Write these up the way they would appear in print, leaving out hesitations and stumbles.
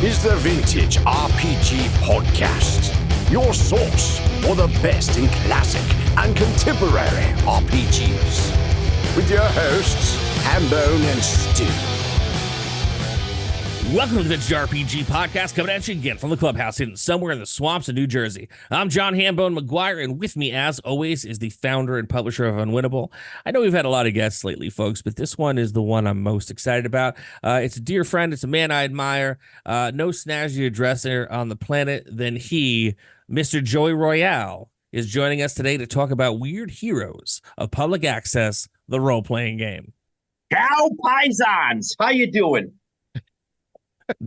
is the Vintage RPG Podcast, your source for the best in classic and contemporary RPGs. With your hosts, Hambone and Stu. Welcome to the Vintage RPG Podcast, coming at you again from the clubhouse hidden somewhere in the swamps of New Jersey. I'm John Hambone McGuire, and with me, as always, is the founder and publisher of Unwinnable. I know we've had a lot of guests lately, folks, but this one is the one I'm most excited about. It's a dear friend. It's a man I admire. No snazzier dresser on the planet than he, Mr. Joey Royale, is joining us today to talk about Weird Heroes of Public Access, the role-playing game. Ciao, paisans. How you doing?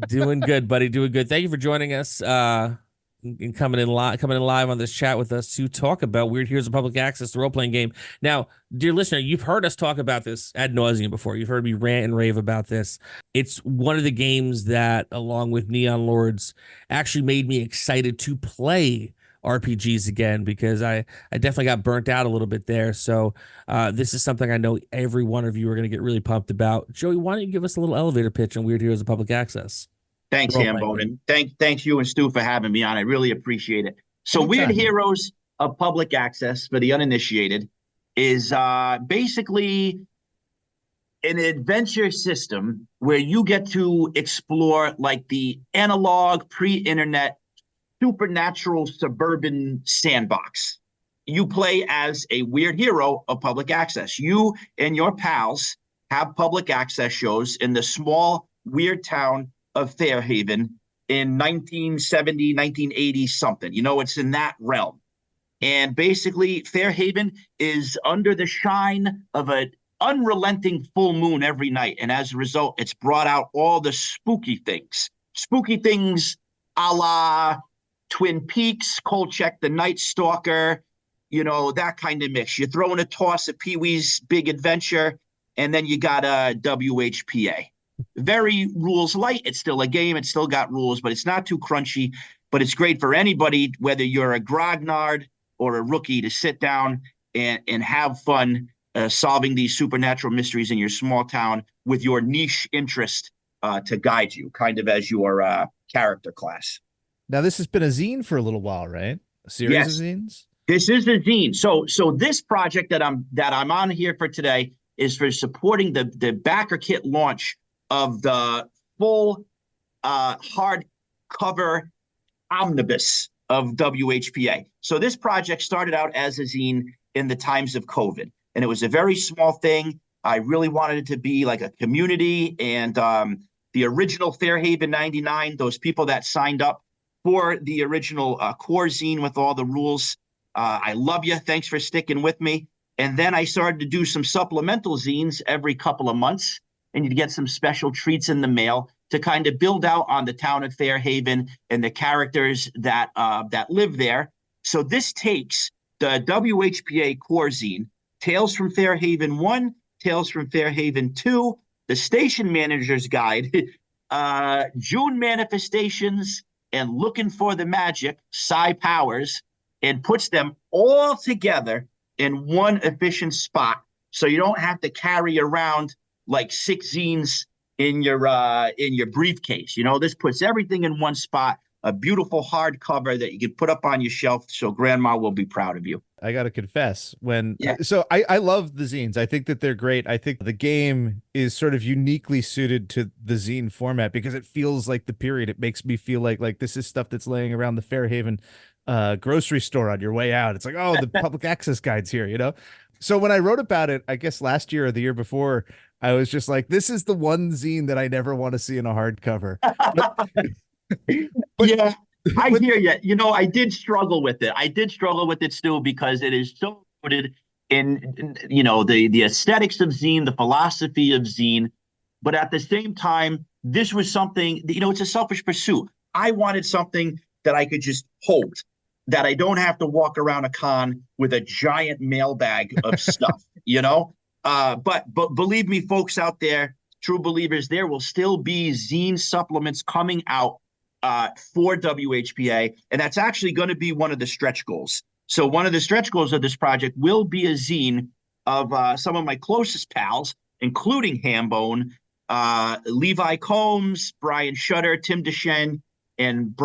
Doing good, buddy. Doing good. Thank you for joining us and coming in live on this chat with us to talk about Weird Heroes of Public Access, the role-playing game. Now, dear listener, you've heard us talk about this ad nauseum before. You've heard me rant and rave about this. It's one of the games that, along with Neon Lords, actually made me excited to play RPGs again, because I definitely got burnt out a little bit there. So this is something I know every one of you are going to get really pumped about. Joey, why don't you give us a little elevator pitch on Weird Heroes of Public Access? Thanks, Hambone. Thanks you and Stu for having me on. I really appreciate it. So Anytime. Weird Heroes of Public Access, for the uninitiated, is basically an adventure system where you get to explore like the analog, pre-internet, supernatural suburban sandbox. You play as a weird hero of public access. You and your pals have public access shows in the small, weird town of Fairhaven in 1970, 1980 something. You know, it's in that realm. And basically, Fairhaven is under the shine of an unrelenting full moon every night. And as a result, it's brought out all the spooky things. Spooky things a la Twin Peaks, Kolchak the Night Stalker, you know, that kind of mix. You throw in a toss of Pee-wee's Big Adventure, and then you got a WHPA. Very rules light. It's still a game. It's still got rules, but it's not too crunchy. But it's great for anybody, whether you're a grognard or a rookie, to sit down and have fun solving these supernatural mysteries in your small town with your niche interest to guide you, kind of as your character class. Now, this has been a zine for a little while, right? A series of zines? This is a zine. So this project that I'm on here for today is for supporting the BackerKit launch of the full hardcover omnibus of WHPA. So this project started out as a zine in the times of COVID, and it was a very small thing. I really wanted it to be like a community, and the original Fairhaven 99, those people that signed up for the original core zine with all the rules. I love you. Thanks for sticking with me. And then I started to do some supplemental zines every couple of months, and you'd get some special treats in the mail to kind of build out on the town of Fairhaven and the characters that live there. So this takes the WHPA core zine, Tales from Fairhaven 1, Tales from Fairhaven 2, the Station Manager's Guide, June Manifestations, and Looking for the Magic, Psi Powers, and puts them all together in one efficient spot, so you don't have to carry around like 6 zines in your briefcase. You know, this puts everything in one spot, a beautiful hardcover that you can put up on your shelf so grandma will be proud of you. I got to confess, so I love the zines. I think that they're great. I think the game is sort of uniquely suited to the zine format because it feels like the period. It makes me feel like this is stuff that's laying around the Fairhaven grocery store on your way out. It's like, oh, the public access guide's here, you know? So when I wrote about it, I guess last year or the year before, I was just like, this is the one zine that I never want to see in a hardcover. Yeah. I hear you. You know, I did struggle with it. Stu, because it is so rooted in you know, the aesthetics of zine, the philosophy of zine. But at the same time, this was something, you know, it's a selfish pursuit. I wanted something that I could just hold, that I don't have to walk around a con with a giant mailbag of stuff, you know? But believe me, folks out there, true believers, there will still be zine supplements coming out for WHPA, and that's actually going to be one of the stretch goals. So one of the stretch goals of this project will be a zine of some of my closest pals, including Hambone, Levi Combs, Brian Shutter, Tim Deshen, and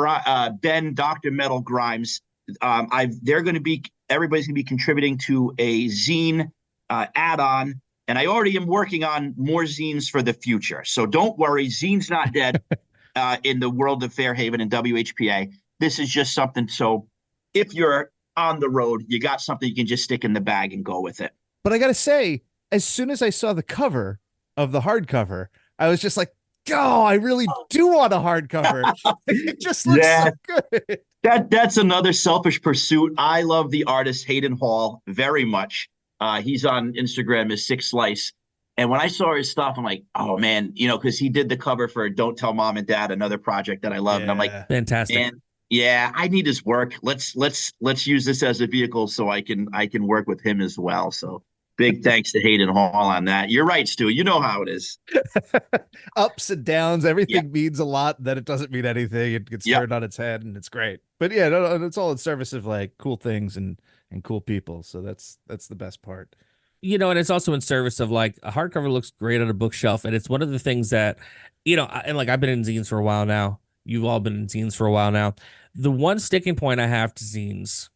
Ben Dr. Metal Grimes. Everybody's going to be contributing to a zine add-on, and I already am working on more zines for the future. So don't worry, zine's not dead in the world of Fairhaven and WHPA. This is just something. So if you're on the road, you got something you can just stick in the bag and go with it. But I got to say, as soon as I saw the cover of the hardcover, I was just like, oh, I really do want a hardcover. It just looks so good. That's another selfish pursuit. I love the artist Hayden Hall very much. He's on Instagram as Six Slice. And when I saw his stuff, I'm like, oh man, because he did the cover for Don't Tell Mom and Dad, another project that I love. And I'm like, fantastic. Man, yeah, I need his work. Let's use this as a vehicle so I can work with him as well. So big thanks to Hayden Hall on that. You're right, Stu. You know how it is. Ups and downs. Everything means a lot. Then it doesn't mean anything. It gets turned on its head, and it's great. But yeah, no, it's all in service of like cool things and cool people. So that's the best part. And it's also in service of like a hardcover looks great on a bookshelf, and it's one of the things that, and like I've been in zines for a while now. You've all been in zines for a while now. The one sticking point I have to zines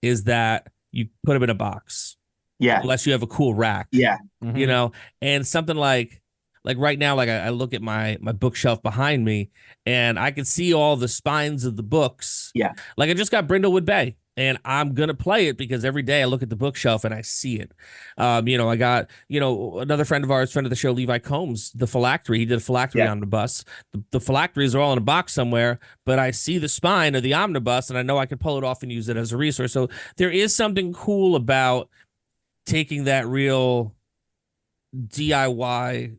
is that you put them in a box. Yeah. Unless you have a cool rack. Yeah. Mm-hmm. And something like right now, like I look at my bookshelf behind me and I can see all the spines of the books. Yeah. Like I just got Brindlewood Bay and I'm going to play it because every day I look at the bookshelf and I see it. I got, another friend of the show, Levi Combs, the Phylactery. He did a Phylactery omnibus. The Phylacteries are all in a box somewhere, but I see the spine of the omnibus and I know I can pull it off and use it as a resource. So there is something cool about taking that real DIY,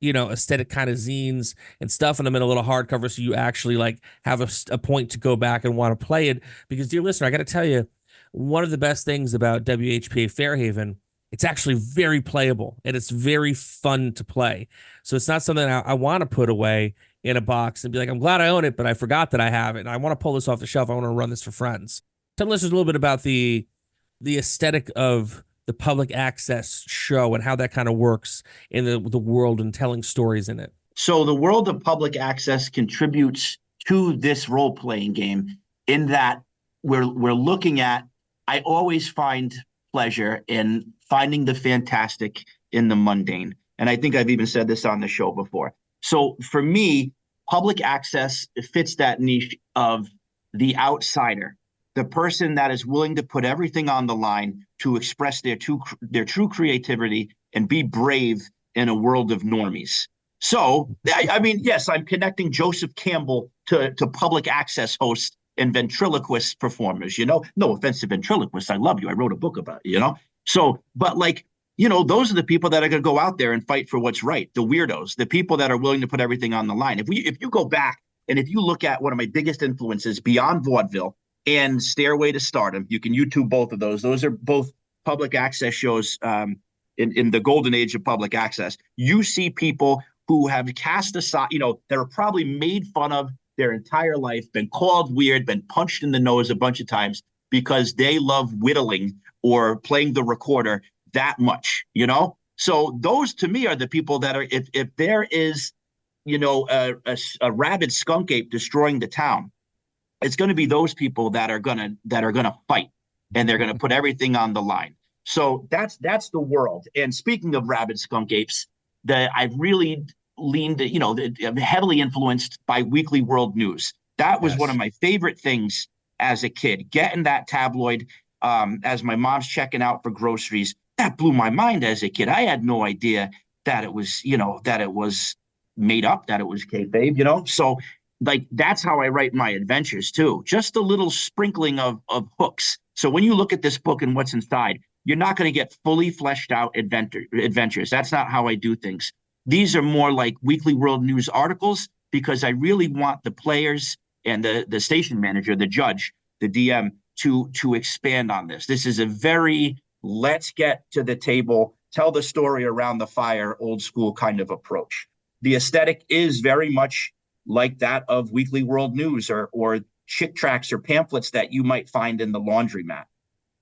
aesthetic kind of zines and stuffing them in a little hardcover so you actually like have a point to go back and want to play it. Because, dear listener, I got to tell you, one of the best things about WHPA Fairhaven, it's actually very playable and it's very fun to play. So it's not something I want to put away in a box and be like, I'm glad I own it, but I forgot that I have it. And I want to pull this off the shelf. I want to run this for friends. Tell listeners a little bit about the aesthetic of the public access show and how that kind of works in the world and telling stories in it. So the world of public access contributes to this role-playing game in that we're looking at, I always find pleasure in finding the fantastic in the mundane. And I think I've even said this on the show before. So for me, public access fits that niche of the outsider, the person that is willing to put everything on the line to express their true creativity and be brave in a world of normies. So, I mean, yes, I'm connecting Joseph Campbell to public access hosts and ventriloquist performers, no offense to ventriloquists. I love you. I wrote a book about it, So, but like, those are the people that are going to go out there and fight for what's right. The weirdos, the people that are willing to put everything on the line. If you go back and if you look at one of my biggest influences beyond vaudeville and Stairway to Stardom, you can YouTube both of those. Those are both public access shows in the golden age of public access. You see people who have cast aside, that are probably made fun of their entire life, been called weird, been punched in the nose a bunch of times because they love whittling or playing the recorder that much, So those to me are the people that are, if there is, a rabid skunk ape destroying the town, it's going to be those people that are gonna fight, and they're gonna put everything on the line. So that's the world. And speaking of rabid skunk apes, I've really leaned, heavily influenced by Weekly World News. That was one of my favorite things as a kid. Getting that tabloid as my mom's checking out for groceries, that blew my mind as a kid. I had no idea that it was, that it was made up, that it was kayfabe, So like that's how I write my adventures too. Just a little sprinkling of hooks. So when you look at this book and what's inside, you're not going to get fully fleshed out adventures. That's not how I do things. These are more like Weekly World News articles because I really want the players and the station manager, the judge, the DM to expand on this. This is a very let's get to the table, tell the story around the fire, old school kind of approach. The aesthetic is very much like that of Weekly World News or chick tracts or pamphlets that you might find in the laundromat.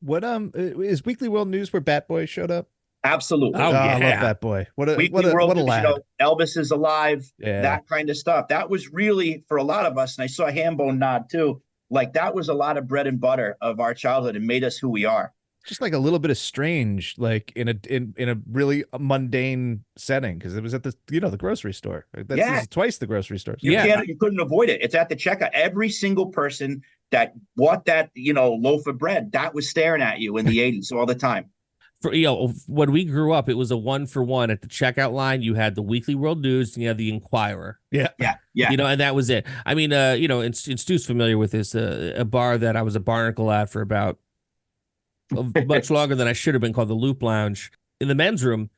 What is Weekly World News where Bat Boy showed up? Absolutely. Oh, I love yeah. that boy. What a Weekly World what a News, lad. Elvis is alive, Yeah. that kind of stuff. That was really, for a lot of us, and I saw Hambone nod too, like that was a lot of bread and butter of our childhood and made us who we are. Just like a little bit of strange, like in a really mundane setting, because it was at the the grocery store. This is twice the grocery store. So You couldn't avoid it. It's at the checkout. Every single person that bought that loaf of bread, that was staring at you in the 80s all the time. When we grew up, it was a 1-for-1 at the checkout line. You had the Weekly World News and you had the Inquirer. Yeah. And that was it. I mean, and Stu's familiar with this, a bar that I was a barnacle at for about much longer than I should have been, called the Loop Lounge. In the men's room,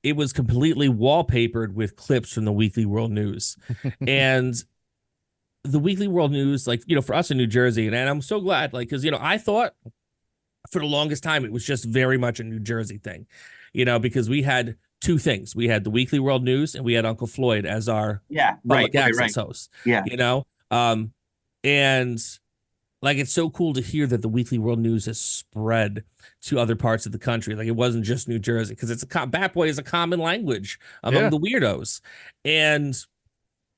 it was completely wallpapered with clips from the Weekly World News. And the Weekly World News, like, for us in New Jersey, and I'm so glad, like, because, I thought for the longest time it was just very much a New Jersey thing, because we had two things. We had the Weekly World News and we had Uncle Floyd as our public access host. Yeah. And like, it's so cool to hear that the Weekly World News has spread to other parts of the country. Like, it wasn't just New Jersey, because Bat Boy is a common language among the weirdos. And,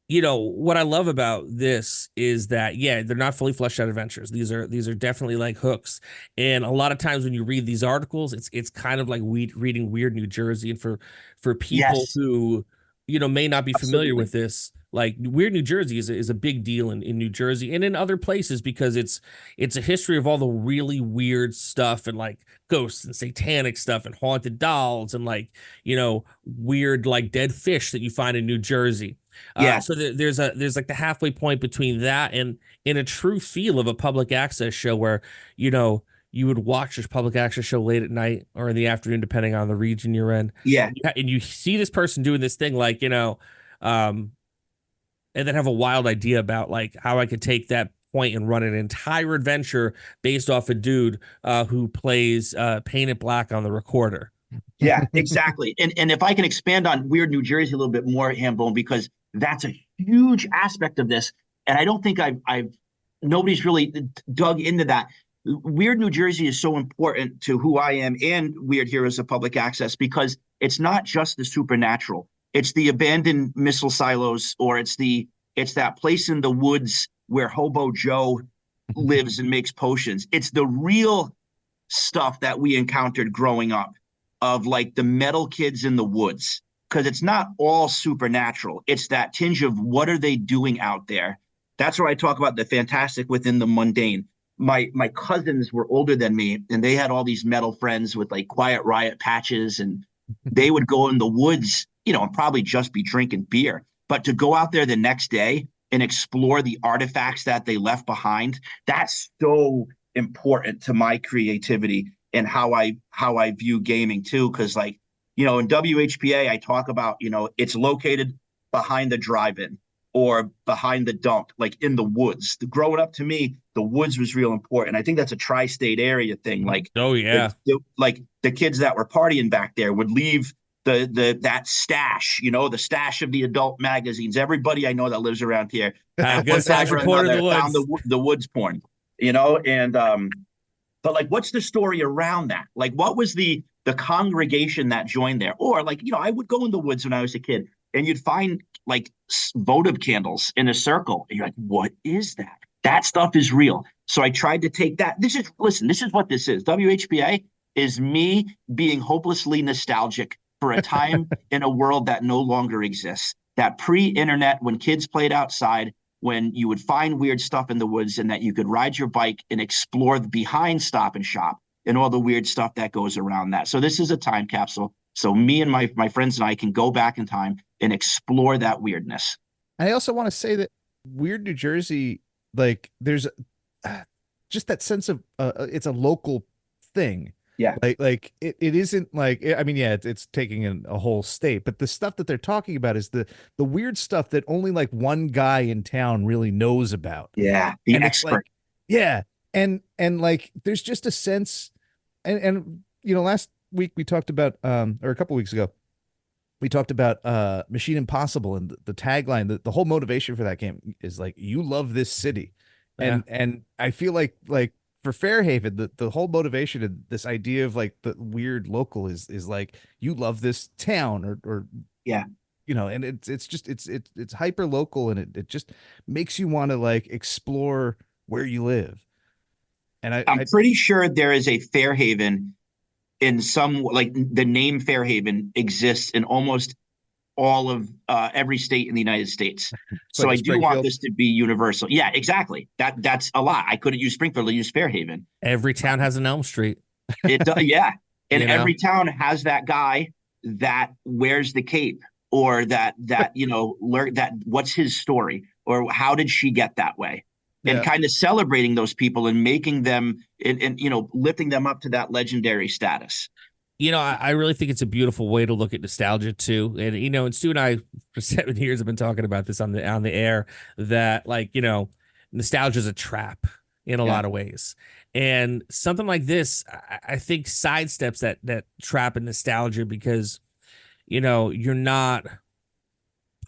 what I love about this is that, they're not fully fleshed out adventures. These are definitely like hooks. And a lot of times when you read these articles, it's kind of like reading Weird New Jersey. And for people who, may not be familiar with this, like, Weird New Jersey is a big deal in New Jersey and in other places, because it's a history of all the really weird stuff, and like ghosts and satanic stuff and haunted dolls and like, weird like dead fish that you find in New Jersey. So there's like the halfway point between that and in a true feel of a public access show where, you would watch this public access show late at night or in the afternoon, depending on the region you're in. Yeah. And you see this person doing this thing, like, and then have a wild idea about like how I could take that point and run an entire adventure based off a dude who plays Paint It Black on the recorder. Yeah, exactly. And if I can expand on Weird New Jersey a little bit more, Hambone, because that's a huge aspect of this, and I don't think nobody's really dug into that. Weird New Jersey is so important to who I am and Weird Heroes of Public Access, because it's not just the supernatural. It's the abandoned missile silos, or it's that place in the woods where Hobo Joe lives and makes potions. It's the real stuff that we encountered growing up, of like the metal kids in the woods, because it's not all supernatural. It's that tinge of what are they doing out there. That's where I talk about the fantastic within the mundane. My cousins were older than me, and they had all these metal friends with like Quiet Riot patches, and they would go in the woods, and probably just be drinking beer. But to go out there the next day and explore the artifacts that they left behind, that's so important to my creativity and how I view gaming too. Because like, in WHPA, I talk about, it's located behind the drive-in or behind the dump, like in the woods. Growing up, to me, the woods was real important. I think that's a tri-state area thing. Like, like the kids that were partying back there would leave that stash, the stash of the adult magazines. Everybody I know that lives around here, good stash report in the woods. Found the woods porn, and but like, what's the story around that? Like, what was the congregation that joined there? Or like, I would go in the woods when I was a kid, and you'd find like votive candles in a circle. And you're like, what is that? That stuff is real. So I tried to take that. This is what this is. WHPA is me being hopelessly nostalgic for a time in a world that no longer exists. That pre-internet, when kids played outside, when you would find weird stuff in the woods, and that you could ride your bike and explore behind Stop and Shop and all the weird stuff that goes around that. So this is a time capsule. So me and my friends and I can go back in time and explore that weirdness. I also want to say that Weird New Jersey, like, there's just that sense of it's a local thing. Yeah. Like it isn't like, I mean, yeah, it's taking in a whole state, but the stuff that they're talking about is the weird stuff that only like one guy in town really knows about. Yeah. The expert. Like, yeah. And like, there's just a sense, and last week we talked about, or a couple weeks ago, we talked about Mission Impossible, and the tagline, the whole motivation for that game is like, you love this city. And I feel like for Fairhaven, the whole motivation and this idea of like the weird local is like you love this town or Yeah. you know, and it's just it's hyper local, and it just makes you want to like explore where you live. And I'm pretty sure there is a Fairhaven in some, like the name Fairhaven exists in almost all of every state in the United States. So like I do want Springfield. this to be universal. Yeah, exactly. That's a lot. I couldn't use Springfield, I use Fairhaven. Every town has an Elm Street. It does, yeah. And You know? every town has that guy that wears the cape, or that learn that what's his story, or how did she get that way, and Yeah. kind of celebrating those people and making them and lifting them up to that legendary status. I really think it's a beautiful way to look at nostalgia too. And and Stu and I for 7 years have been talking about this on the air, that like, nostalgia is a trap in a lot of ways. And something like this, I think sidesteps that trap in nostalgia, because you're not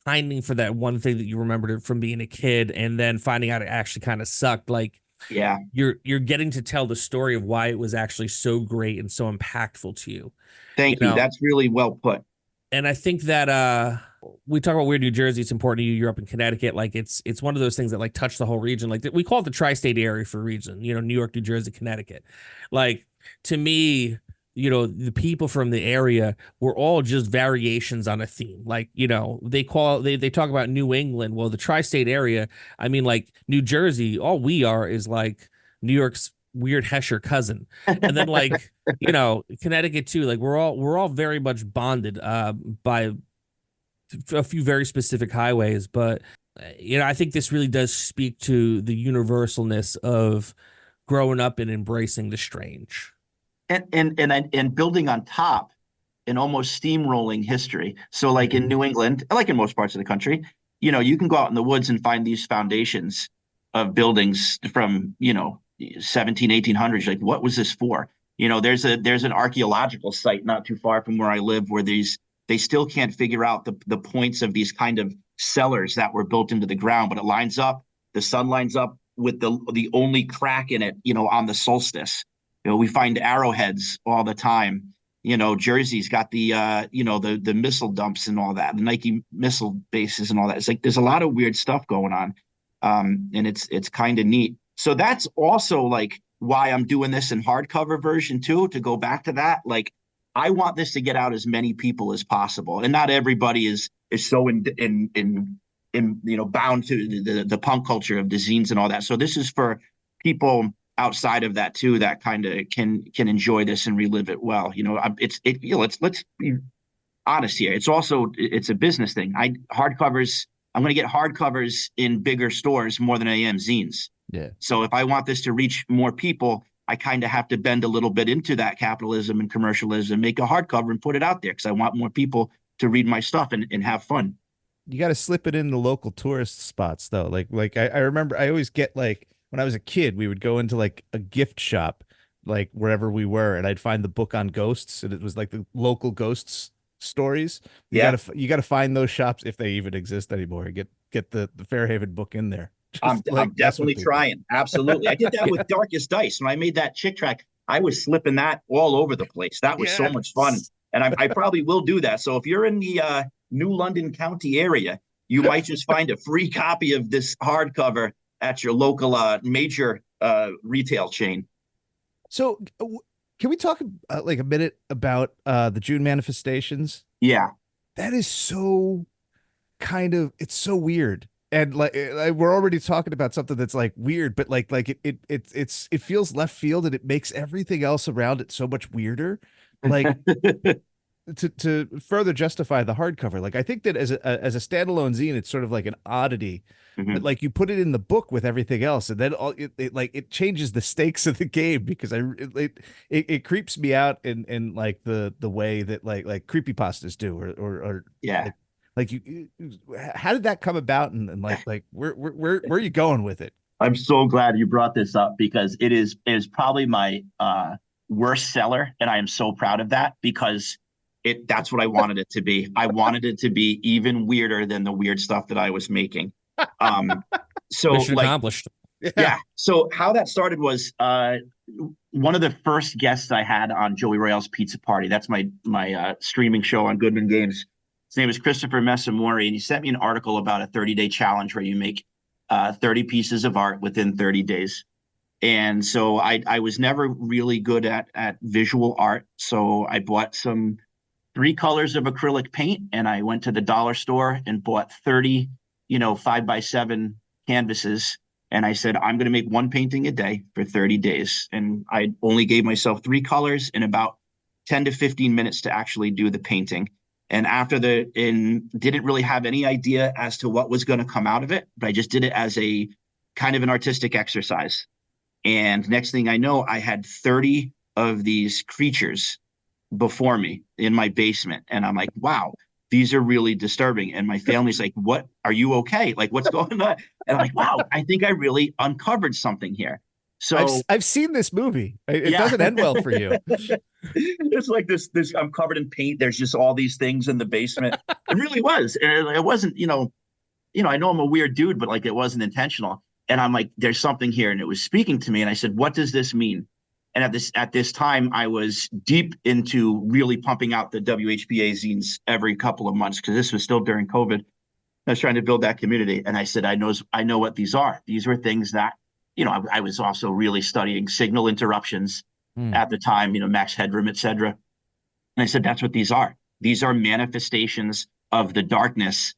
pining for that one thing that you remembered from being a kid and then finding out it actually kind of sucked. Like, Yeah. you're getting to tell the story of why it was actually so great and so impactful to you. Thank you. That's really well put. And I think that we talk about weird New Jersey. It's important to you. You're up in Connecticut. Like it's one of those things that like touch the whole region. Like we call it the tri-state area for a reason. New York, New Jersey, Connecticut. Like to me, the people from the area were all just variations on a theme. Like, they talk about New England. Well, the tri-state area, I mean, like New Jersey, all we are is like New York's weird Hesher cousin. And then like, Connecticut too. Like we're all very much bonded by a few very specific highways. But, I think this really does speak to the universalness of growing up and embracing the strange. And building on top and almost steamrolling history. So like in New England, like in most parts of the country, you can go out in the woods and find these foundations of buildings from, 1800s. Like, what was this for? There's an archaeological site not too far from where I live where they still can't figure out the points of these kind of cellars that were built into the ground, but the sun lines up with the only crack in it, on the solstice. We find arrowheads all the time. Jersey's got the missile dumps and all that, the Nike missile bases and all that. It's like there's a lot of weird stuff going on, and it's kind of neat. So that's also like why I'm doing this in hardcover version too. To go back to that, like I want this to get out as many people as possible, and not everybody is so in bound to the punk culture of the zines and all that. So this is for people outside of that too, that kind of can enjoy this and relive it well. Let's be honest here. It's a business thing. I'm going to get hardcovers in bigger stores more than I am zines. Yeah. So if I want this to reach more people, I kind of have to bend a little bit into that capitalism and commercialism, make a hardcover and put it out there because I want more people to read my stuff and have fun. You got to slip it in the local tourist spots though. Like I remember I always get like, when I was a kid, we would go into like a gift shop, like wherever we were, and I'd find the book on ghosts, and it was like the local ghosts stories. You gotta find those shops if they even exist anymore. Get the Fairhaven book in there. I'm definitely trying. Absolutely. I did that with Darkest Dice. When I made that chick track, I was slipping that all over the place. That was so much fun. And I probably will do that. So if you're in the New London County area, you might just find a free copy of this hardcover at your local major retail chain. So can we talk like a minute about the June manifestations? Yeah. That is so it's so weird. And like we're already talking about something that's like weird, but like it feels left field, and it makes everything else around it so much weirder. Like to further justify the hardcover, like I think that as a standalone zine, it's sort of like an oddity. Mm-hmm. But like you put it in the book with everything else, and then it changes the stakes of the game, because it creeps me out in like the way that like creepypastas do, or yeah. Like you, how did that come about, and like where are you going with it? I'm so glad you brought this up, because it is probably my worst seller, and I am so proud of that, because that's what I wanted it to be. I wanted it to be even weirder than the weird stuff that I was making. So mission accomplished. Yeah. So how that started was one of the first guests I had on Joey Royale's Pizza Party. That's my streaming show on Goodman Games. His name is Christopher Messamori, and he sent me an article about a 30-day challenge where you make 30 pieces of art within 30 days. And so I was never really good at visual art. So I bought 3 colors of acrylic paint, and I went to the dollar store and bought 30, 5x7 canvases. And I said, I'm going to make one painting a day for 30 days. And I only gave myself 3 colors and about 10 to 15 minutes to actually do the painting. And didn't really have any idea as to what was going to come out of it, but I just did it as a kind of an artistic exercise. And next thing I know, I had 30 of these creatures before me in my basement. And I'm like, wow, these are really disturbing. And my family's like, what, are you okay? Like, what's going on? And I'm like, wow, I think I really uncovered something here. So I've seen this movie. It doesn't end well for you. It's like this, I'm covered in paint. There's just all these things in the basement. It really was. And it wasn't, I know I'm a weird dude, but like, it wasn't intentional. And I'm like, there's something here. And it was speaking to me. And I said, what does this mean? And at this time, I was deep into really pumping out the WHPA zines every couple of months, because this was still during COVID. I was trying to build that community. And I said, I know what these are. These were things that, I was also really studying signal interruptions at the time, max headroom, et cetera. And I said, that's what these are. These are manifestations of the darkness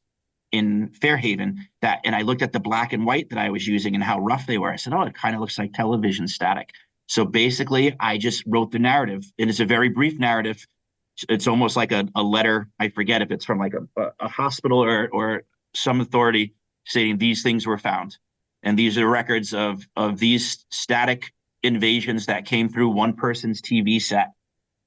in Fairhaven. And I looked at the black and white that I was using and how rough they were. I said, oh, it kind of looks like television static. So basically, I just wrote the narrative. It is a very brief narrative. It's almost like a letter. I forget if it's from like a hospital or some authority stating these things were found. And these are records of these static invasions that came through one person's TV set.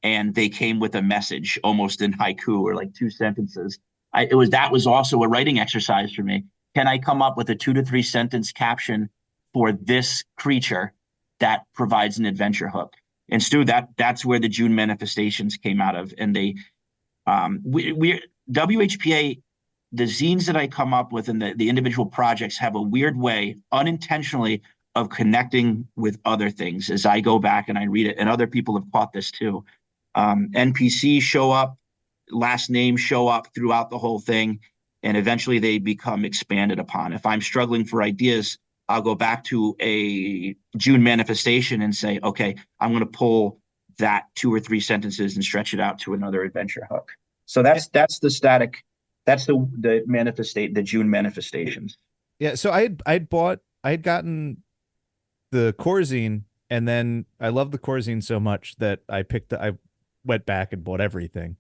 And they came with a message almost in haiku or like 2 sentences. That was also a writing exercise for me. Can I come up with a 2 to 3 sentence caption for this creature that provides an adventure hook? And Stu, that's where the June manifestations came out of. And they, WHPA, the zines that I come up with and the individual projects have a weird way, unintentionally, of connecting with other things as I go back and I read it. And other people have caught this too. NPCs show up, last names show up throughout the whole thing, and eventually they become expanded upon. If I'm struggling for ideas, I'll go back to a June manifestation and say, okay, I'm going to pull that 2 or 3 sentences and stretch it out to another adventure hook. So that's the static. That's the June manifestations. Yeah. So I'd gotten the Corzine, and then I loved the Corzine so much that I went back and bought everything.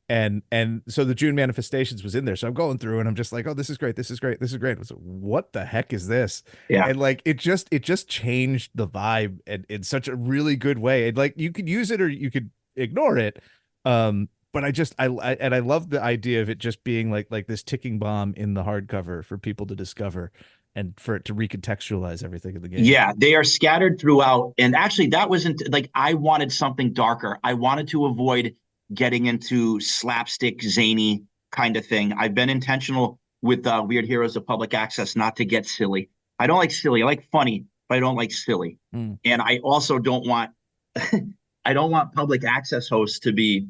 And so the June manifestations was in there. So I'm going through and I'm just like, oh, this is great. This is great. This is great. I was like, what the heck is this? Yeah. And like, it just changed the vibe in such a really good way. And like, you could use it or you could ignore it. But I love the idea of it just being like this ticking bomb in the hardcover for people to discover and for it to recontextualize everything in the game. Yeah, they are scattered throughout. And actually, that wasn't like, I wanted something darker. I wanted to avoid getting into slapstick, zany kind of thing. I've been intentional with Weird Heroes of Public Access not to get silly. I don't like silly. I like funny, but I don't like silly. And I also don't want I don't want public access hosts to be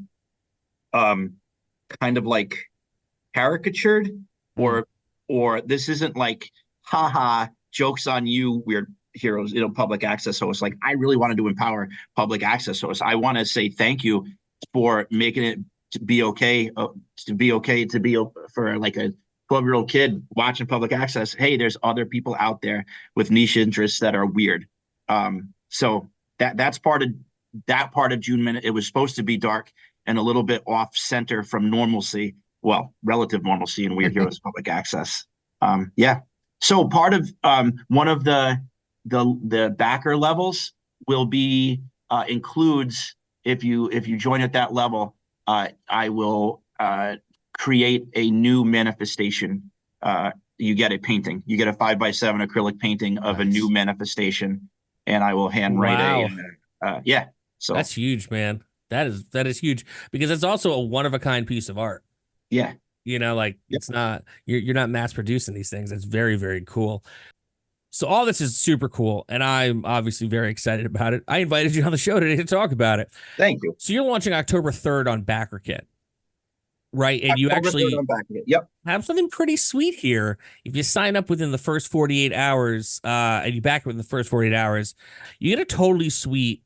kind of like caricatured or this isn't like, haha, jokes on you, Weird Heroes, public access hosts. Like, I really wanted to empower public access hosts. I want to say thank you for making it to be okay for like a 12-year-old kid watching public access. Hey, there's other people out there with niche interests that are weird. So that's part of June Minute. It was supposed to be dark and a little bit off center from normalcy. Well, relative normalcy in Weird Heroes Public Access. Yeah. So part of one of the backer levels will be includes, if you join at that level, I will create a new manifestation. You get a painting. You get a 5x7 acrylic painting of a new manifestation, and I will handwrite yeah. So that's huge, man. That is huge, because it's also a one-of-a-kind piece of art. Yeah. It's not, you're not mass producing these things. It's very, very cool. So all this is super cool, and I'm obviously very excited about it. I invited you on the show today to talk about it. Thank you. So you're launching October 3rd on BackerKit, right? And you October 3rd actually on BackerKit. Yep. have something pretty sweet here. If you sign up within the first 48 hours, and you back it within the first 48 hours, you get a totally sweet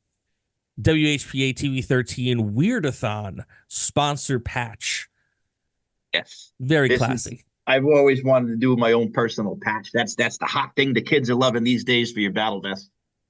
WHPA TV13 Weirdathon sponsor patch. Yes. Very classy. I've always wanted to do my own personal patch. That's the hot thing the kids are loving these days for your battle vest.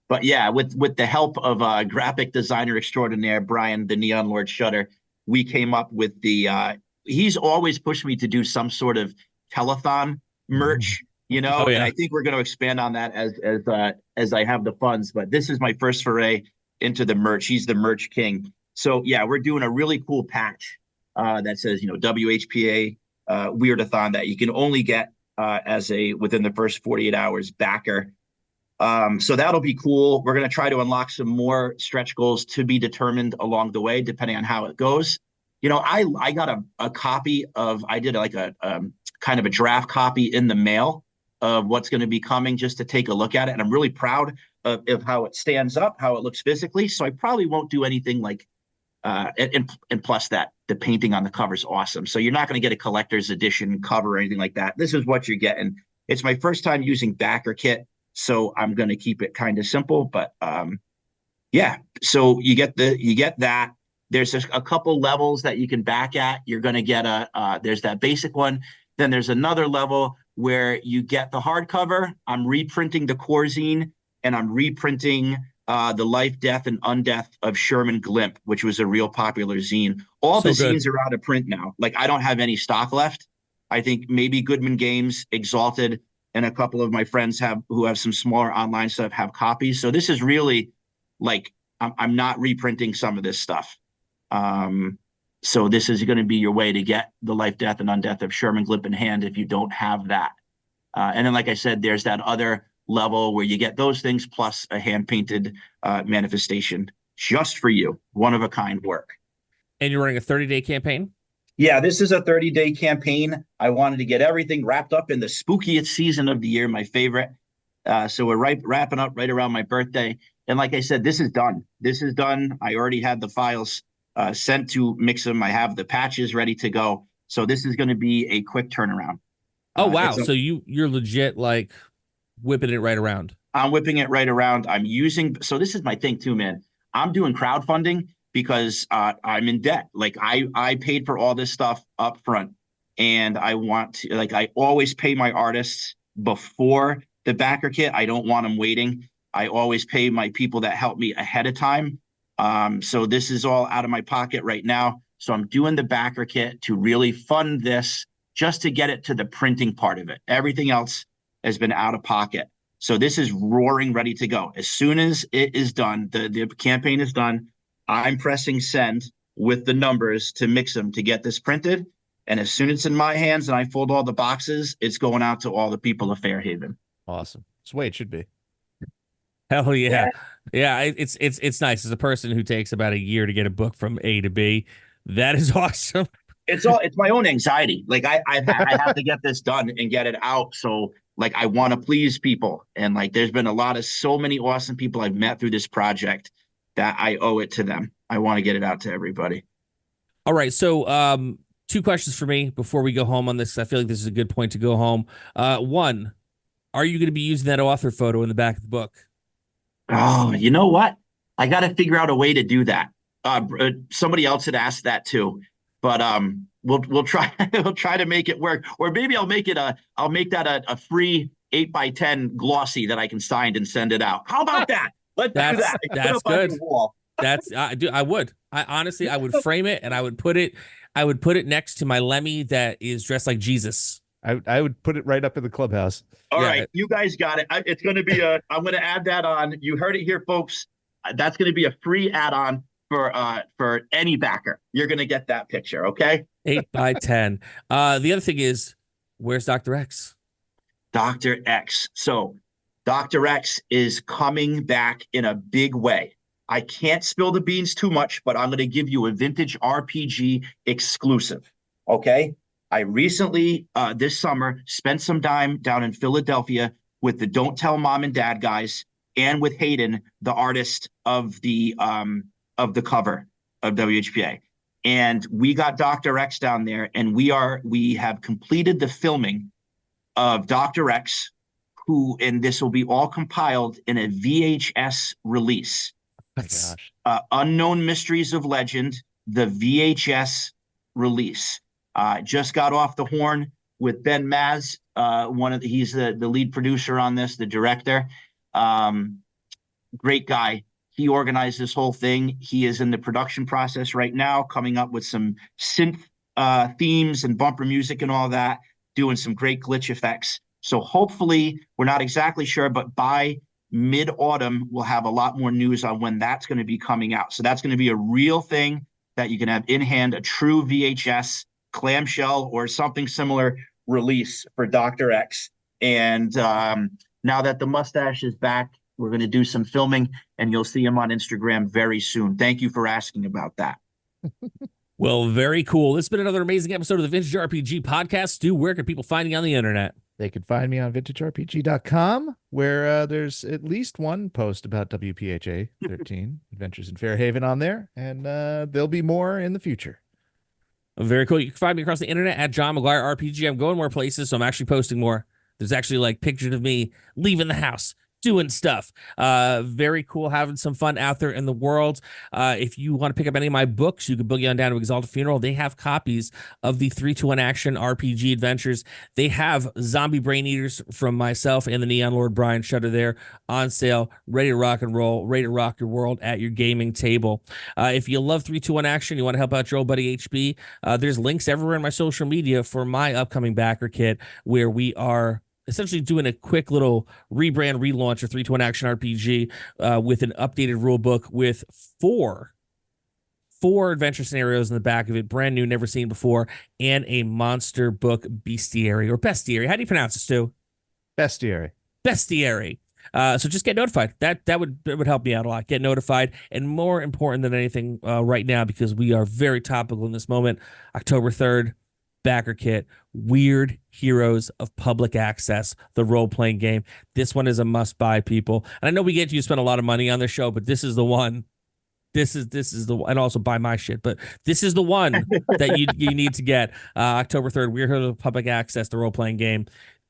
But yeah, with the help of graphic designer extraordinaire Brian, the Neon Lord Shutter, we came up with the. He's always pushed me to do some sort of telethon merch, you know. Oh, yeah. And I think we're going to expand on that as I have the funds. But this is my first foray into the merch. He's the merch king. So yeah, we're doing a really cool patch that says, WHPA Weirdathon that you can only get as a within the first 48 hours backer. So that'll be cool. We're going to try to unlock some more stretch goals to be determined along the way, depending on how it goes. I got a copy of, I did like a kind of a draft copy in the mail of what's going to be coming just to take a look at it. And I'm really proud of how it stands up, how it looks physically. So I probably won't do anything like, and plus that the painting on the cover is awesome. So you're not going to get a collector's edition cover or anything like that. This is what you're getting. It's my first time using BackerKit, so I'm going to keep it kind of simple. But yeah, so you get that. There's a couple levels that you can back at. You're going to get there's that basic one. Then there's another level where you get the hardcover. I'm reprinting the core zine, and I'm reprinting the Life, Death, and Undeath of Sherman Glimp, which was a real popular zine. All the zines are out of print now. Like, I don't have any stock left. I think maybe Goodman Games, Exalted, and a couple of my friends who have some smaller online stuff have copies. So this is really like, I'm not reprinting some of this stuff. So this is going to be your way to get the Life, Death, and Undeath of Sherman Glimp in hand if you don't have that. And then, like I said, there's that other level where you get those things plus a hand-painted manifestation just for you, one-of-a-kind work. And you're running a 30-day campaign? Yeah, this is a 30-day campaign. I wanted to get everything wrapped up in the spookiest season of the year, my favorite. So we're wrapping up right around my birthday. And like I said, this is done. This is done. I already had the files sent to Mix'em. I have the patches ready to go. So this is going to be a quick turnaround. Oh, wow. So you're legit like whipping it right around. I'm whipping it right around. So this is my thing too, man. I'm doing crowdfunding because I'm in debt. Like I paid for all this stuff up front, and I want to, like, I always pay my artists before the BackerKit. I don't want them waiting. I always pay my people that help me ahead of time. So this is all out of my pocket right now. So I'm doing the BackerKit to really fund this, just to get it to the printing part of it. Everything else has been out of pocket. So this is roaring ready to go. As soon as it is done, the campaign is done, I'm pressing send with the numbers to Mix'em to get this printed. And as soon as it's in my hands and I fold all the boxes, it's going out to all the people of Fairhaven. Awesome. That's the way it should be. Hell yeah. Yeah, it's nice. As a person who takes about a year to get a book from A to B, that is awesome. It's my own anxiety. Like I have to get this done and get it out. So like, I want to please people. And like, there's been so many awesome people I've met through this project that I owe it to them. I want to get it out to everybody. All right. So, 2 questions for me before we go home on this. I feel like this is a good point to go home. 1, are you going to be using that author photo in the back of the book? Oh, you know what? I got to figure out a way to do that. Somebody else had asked that too, but we'll try to make it work. Or maybe I'll make that a free 8x10 glossy that I can sign and send it out. How about that? Let's do that. That's good. I would. I would frame it, and I would put it next to my Lemmy that is dressed like Jesus. I would put it right up in the clubhouse. All right, you guys got it. It's going to be I'm going to add that on. You heard it here, folks. That's going to be a free add-on for any backer. You're going to get that picture, okay? 8x10. The other thing is, where's Dr. X? Dr. X. So Dr. X is coming back in a big way. I can't spill the beans too much, but I'm going to give you a vintage RPG exclusive, okay? I recently, this summer, spent some time down in Philadelphia with the Don't Tell Mom and Dad guys and with Hayden, the artist of the cover of WHPA. And we got Dr. X down there, and we have completed the filming of Dr. X, and this will be all compiled in a VHS release. Oh my gosh. Unknown Mysteries of Legend, the VHS release. Just got off the horn with Ben Maz. He's the lead producer on this, the director. Great guy. He organized this whole thing. He is in the production process right now, coming up with some synth themes and bumper music and all that, doing some great glitch effects. So hopefully, we're not exactly sure, but by mid-autumn, we'll have a lot more news on when that's going to be coming out. So that's going to be a real thing that you can have in hand, a true VHS clamshell or something similar release for Dr. X. And now that the mustache is back, we're going to do some filming, and you'll see him on Instagram very soon. Thank you for asking about that. Well, very cool. This has been another amazing episode of the Vintage RPG Podcast. Stu, where can people find you on the internet? They can find me on vintagerpg.com, where there's at least one post about WPHA 13 Adventures in Fairhaven on there, and there'll be more in the future. Very cool. You can find me across the internet at John McGuire RPG. I'm going more places, so I'm actually posting more. There's actually like pictures of me leaving the house, doing stuff. Very cool, having some fun out there in the world. If you want to pick up any of my books, you can boogie on down to Exalted Funeral. They have copies of the 3-2-1 Action RPG Adventures. They have Zombie Brain Eaters from myself and the Neon Lord Brian Shutter there on sale, ready to rock and roll, ready to rock your world at your gaming table. If you love 3-2-1 Action, you want to help out your old buddy HB, there's links everywhere in my social media for my upcoming BackerKit, where we are essentially doing a quick little rebrand relaunch of 3-2-1 Action RPG with an updated rule book with four adventure scenarios in the back of it, brand new, never seen before, and a monster book bestiary or bestiary. How do you pronounce it, Stu? Bestiary. So just get notified. That would help me out a lot. Get notified, and more important than anything right now, because we are very topical in this moment. October 3rd. BackerKit, Weird Heroes of Public Access, the role-playing game. This one is a must-buy, people. And I know we get you to spend a lot of money on this show, but this is the one. This is the one, and also buy my shit, but this is the one that you need to get. October 3rd, Weird Heroes of Public Access, the role-playing game.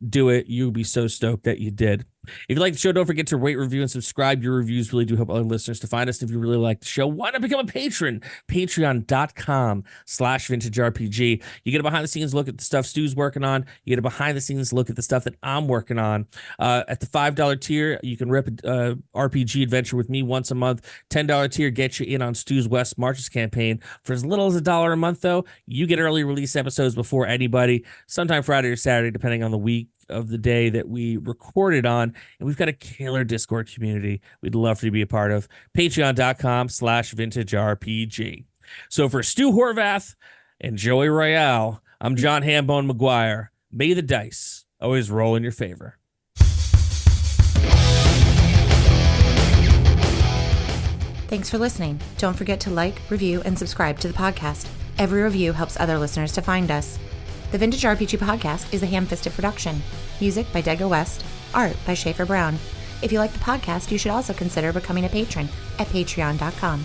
Do it. You'll be so stoked that you did. If you like the show, don't forget to rate, review, and subscribe. Your reviews really do help other listeners to find us. If you really like the show, why not become a patron? Patreon.com/vintagerpg. You get a behind-the-scenes look at the stuff Stu's working on. You get a behind-the-scenes look at the stuff that I'm working on. At the $5 tier, you can rip an RPG adventure with me once a month. $10 tier gets you in on Stu's West Marches campaign. For as little as $1 a month, though, you get early release episodes before anybody, sometime Friday or Saturday, depending on the week of the day that we recorded on. And we've got a killer Discord community we'd love for you to be a part of. Patreon.com/vintagerpg. So for Stu Horvath and Joey Royale, I'm John Hambone McGuire. May the dice always roll in your favor. Thanks for listening. Don't forget to like, review, and subscribe to the podcast. Every review helps other listeners to find us. The Vintage RPG Podcast is a ham-fisted production. Music by Dego West. Art by Schaefer Brown. If you like the podcast, you should also consider becoming a patron at patreon.com.